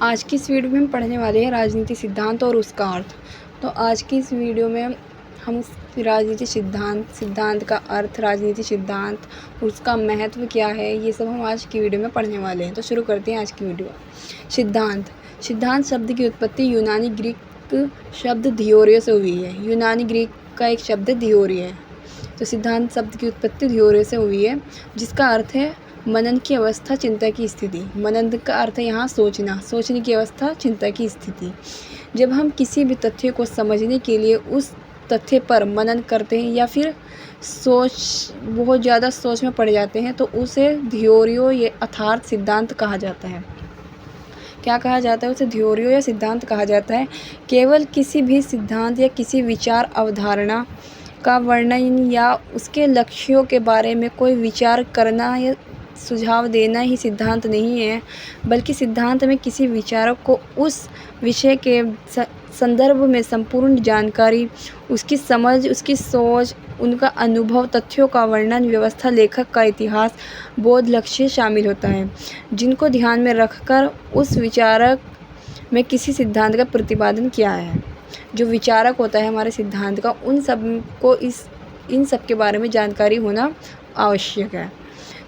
आज की इस वीडियो में हम पढ़ने वाले हैं राजनीति सिद्धांत और उसका अर्थ। तो आज की इस वीडियो में हम राजनीति सिद्धांत का अर्थ, राजनीति सिद्धांत, उसका महत्व क्या है, ये सब हम आज की वीडियो में पढ़ने वाले हैं। तो शुरू करते हैं आज की वीडियो। सिद्धांत शब्द की उत्पत्ति यूनानी ग्रीक शब्द धियोरियो से हुई है। यूनानी ग्रीक का एक शब्द धियोरियो है। तो सिद्धांत शब्द की उत्पत्ति धियोरियो से हुई है, जिसका अर्थ है मनन की अवस्था, चिंता की स्थिति। मनन का अर्थ है यहाँ सोचने की अवस्था, चिंता की स्थिति। जब हम किसी भी तथ्य को समझने के लिए उस तथ्य पर मनन करते हैं या फिर बहुत ज़्यादा सोच में पड़ जाते हैं, तो उसे धियोरियो या अर्थात सिद्धांत कहा जाता है। क्या कहा जाता है? उसे धियोरियो या सिद्धांत कहा जाता है। केवल किसी भी सिद्धांत या किसी विचार अवधारणा का वर्णन या उसके लक्ष्यों के बारे में कोई विचार करना या सुझाव देना ही सिद्धांत नहीं है, बल्कि सिद्धांत में किसी विचारक को उस विषय के संदर्भ में संपूर्ण जानकारी, उसकी समझ, उसकी सोच, उनका अनुभव, तथ्यों का वर्णन, व्यवस्था, लेखक का इतिहास, बोध, लक्ष्य शामिल होता है, जिनको ध्यान में रखकर उस विचारक में किसी सिद्धांत का प्रतिपादन किया है। जो विचारक होता है हमारे सिद्धांत का, उन सब को इन सब के बारे में जानकारी होना आवश्यक है।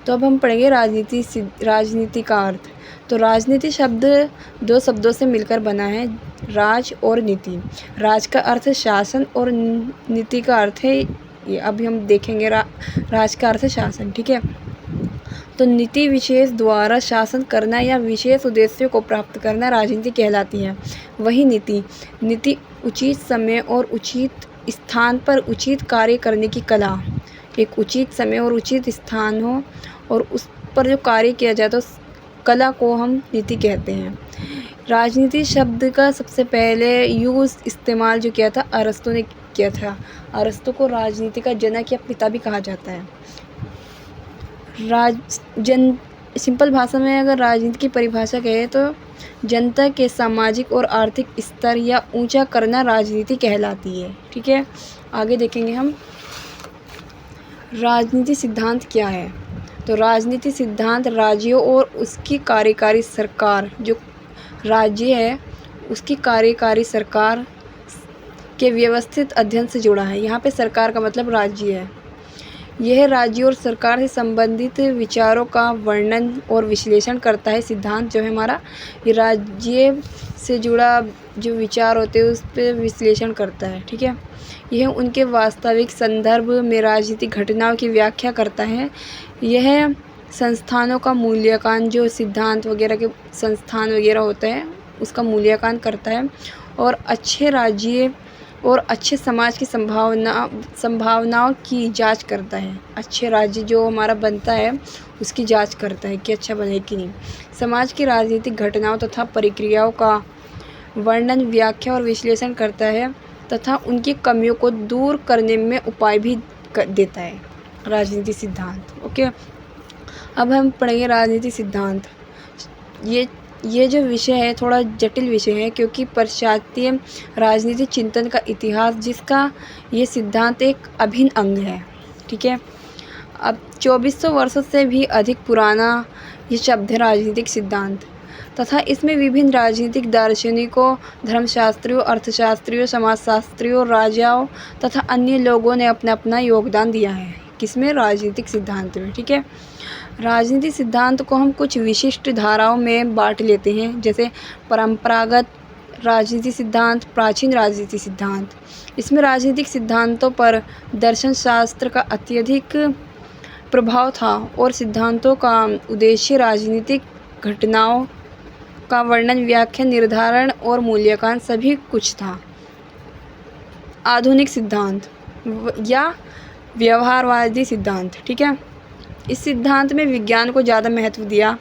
तो अब हम पढ़ेंगे राजनीति का अर्थ। तो राजनीति शब्द दो शब्दों से मिलकर बना है, राज और नीति। राज का अर्थ है शासन और नीति का अर्थ है ये। अभी हम देखेंगे राज का अर्थ है शासन, ठीक है। तो नीति विशेष द्वारा शासन करना या विशेष उद्देश्यों को प्राप्त करना राजनीति कहलाती है। वही नीति उचित समय और उचित स्थान पर उचित कार्य करने की कला। एक उचित समय और उचित स्थान हो और उस पर जो कार्य किया जाए तो उस कला को हम नीति कहते हैं। राजनीति शब्द का सबसे पहले इस्तेमाल जो किया था अरस्तु ने किया था। अरस्तु को राजनीति का जनक या पिता भी कहा जाता है। सिंपल भाषा में अगर राजनीति की परिभाषा कहें तो जनता के सामाजिक और आर्थिक स्तर या ऊंचा करना राजनीति कहलाती है, ठीक है। आगे देखेंगे हम राजनीति सिद्धांत क्या है। तो राजनीति सिद्धांत राज्यों और उसकी कार्यकारी सरकार, जो राज्य है उसकी कार्यकारी सरकार के व्यवस्थित अध्ययन से जुड़ा है। यहाँ पे सरकार का मतलब राज्य है। यह राज्य और सरकार से संबंधित विचारों का वर्णन और विश्लेषण करता है। सिद्धांत जो है हमारा, ये राज्य से जुड़ा जो विचार होते हैं उस पर विश्लेषण करता है, ठीक है। यह उनके वास्तविक संदर्भ में राजनीतिक घटनाओं की व्याख्या करता है। यह संस्थानों का मूल्यांकन, जो सिद्धांत वगैरह के संस्थान वगैरह होते हैं उसका मूल्यांकन करता है और अच्छे राज्य और अच्छे समाज की संभावनाओं की जांच करता है। अच्छे राज्य जो हमारा बनता है उसकी जांच करता है कि अच्छा बने कि नहीं। समाज की राजनीतिक घटनाओं तथा प्रक्रियाओं का वर्णन, व्याख्या और विश्लेषण करता है तथा उनकी कमियों को दूर करने में उपाय भी देता है राजनीति सिद्धांत, ओके। अब हम पढ़ेंगे राजनीति सिद्धांत। ये जो विषय है थोड़ा जटिल विषय है, क्योंकि पाश्चात्य राजनीतिक चिंतन का इतिहास, जिसका ये सिद्धांत एक अभिन्न अंग है, ठीक है। अब 2400 वर्षों से भी अधिक पुराना ये शब्द है राजनीतिक सिद्धांत, तथा इसमें विभिन्न राजनीतिक दार्शनिकों, धर्मशास्त्रियों, अर्थशास्त्रियों, समाजशास्त्रियों, राजाओं तथा अन्य लोगों ने अपना अपना योगदान दिया है। किसमें? राजनीतिक सिद्धांत में, ठीक है। राजनीतिक सिद्धांत को हम कुछ विशिष्ट धाराओं में बांट लेते हैं, जैसे परंपरागत राजनीति सिद्धांत, प्राचीन राजनीति सिद्धांत। इसमें राजनीतिक सिद्धांतों पर दर्शन शास्त्र का अत्यधिक प्रभाव था और सिद्धांतों का उद्देश्य राजनीतिक घटनाओं का वर्णन, व्याख्या, निर्धारण और मूल्यांकन सभी कुछ था। आधुनिक सिद्धांत या व्यवहारवादी सिद्धांत, ठीक है। इस सिद्धांत में विज्ञान को ज़्यादा महत्व दिया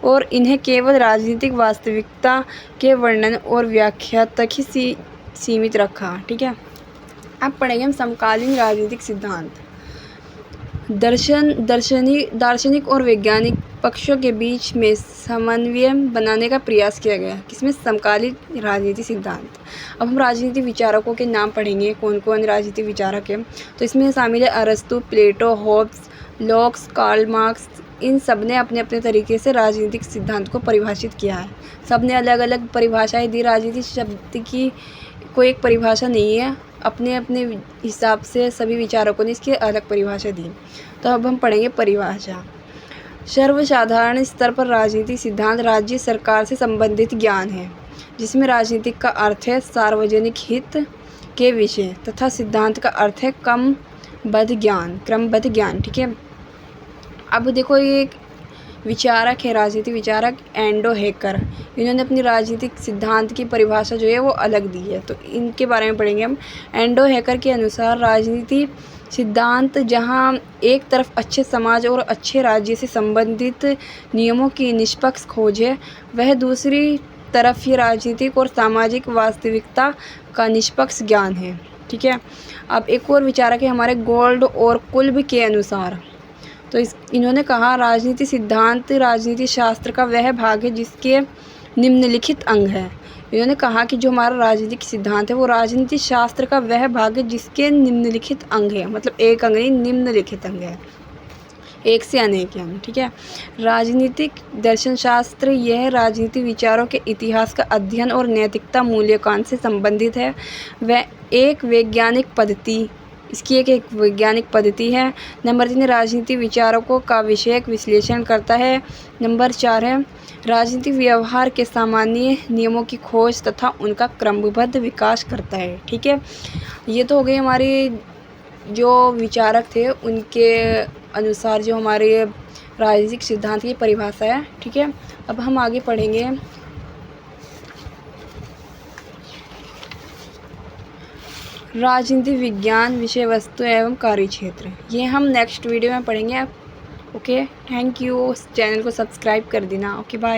और इन्हें केवल राजनीतिक वास्तविकता के वर्णन और व्याख्या तक ही सीमित रखा, ठीक है। अब पढ़ेंगे हम समकालीन राजनीतिक सिद्धांत। दार्शनिक और वैज्ञानिक पक्षों के बीच में समन्वय बनाने का प्रयास किया गया। किसमें? समकालीन राजनीति सिद्धांत। अब हम राजनीति विचारकों के नाम पढ़ेंगे, कौन कौन राजनीति विचारक हैं। तो इसमें शामिल है अरस्तु, प्लेटो, होब्स, लॉक्स, कार्ल मार्क्स, इन सब ने अपने अपने तरीके से राजनीतिक सिद्धांत को परिभाषित किया है। सब ने अलग अलग परिभाषाएं दी। राजनीति शब्द की कोई एक परिभाषा नहीं है, अपने अपने हिसाब से सभी विचारकों ने इसकी अलग परिभाषा दी। तो अब हम पढ़ेंगे परिभाषा। सर्वसाधारण स्तर पर राजनीतिक सिद्धांत राज्य सरकार से संबंधित ज्ञान है, जिसमें राजनीतिक का अर्थ है सार्वजनिक हित के विषय तथा सिद्धांत का अर्थ है क्रमबद्ध ज्ञान। ठीक है। अब देखो, ये एक विचारक है, राजनीतिक विचारक एंडो हेकर। इन्होंने अपनी राजनीतिक सिद्धांत की परिभाषा जो है वो अलग दी है, तो इनके बारे में पढ़ेंगे हम। एंडो हेकर के अनुसार राजनीति सिद्धांत जहां एक तरफ अच्छे समाज और अच्छे राज्य से संबंधित नियमों की निष्पक्ष खोज है, वह दूसरी तरफ ये राजनीतिक और सामाजिक वास्तविकता का निष्पक्ष ज्ञान है। ठीक है। अब एक और विचारक है हमारे गोल्ड और कुल्ब के अनुसार। तो इन्होंने कहा राजनीति सिद्धांत राजनीति शास्त्र का वह भाग है जिसके निम्नलिखित अंग है। इन्होंने कहा कि जो हमारा राजनीतिक सिद्धांत है वो राजनीति शास्त्र का वह भाग है जिसके निम्नलिखित अंग है, मतलब एक अंग नहीं, निम्नलिखित अंग है, एक से अनेक अंग। ठीक है। राजनीतिक दर्शन शास्त्र यह राजनीति विचारों के इतिहास का अध्ययन और नैतिकता मूल्यांकन से संबंधित है। वह एक वैज्ञानिक पद्धति इसकी एक वैज्ञानिक पद्धति है। नंबर 3 राजनीति विचारकों का विषयक विश्लेषण करता है। नंबर 4 है राजनीतिक व्यवहार के सामान्य नियमों की खोज तथा उनका क्रमबद्ध विकास करता है। ठीक है। ये तो हो गई हमारी जो विचारक थे उनके अनुसार जो हमारे राजनीतिक सिद्धांत की परिभाषा है। ठीक है। अब हम आगे पढ़ेंगे राजनीति विज्ञान विषय वस्तु एवं कार्यक्षेत्र। ये हम नेक्स्ट वीडियो में पढ़ेंगे। Okay, thank you. चैनल को सब्सक्राइब कर देना। Okay, bye.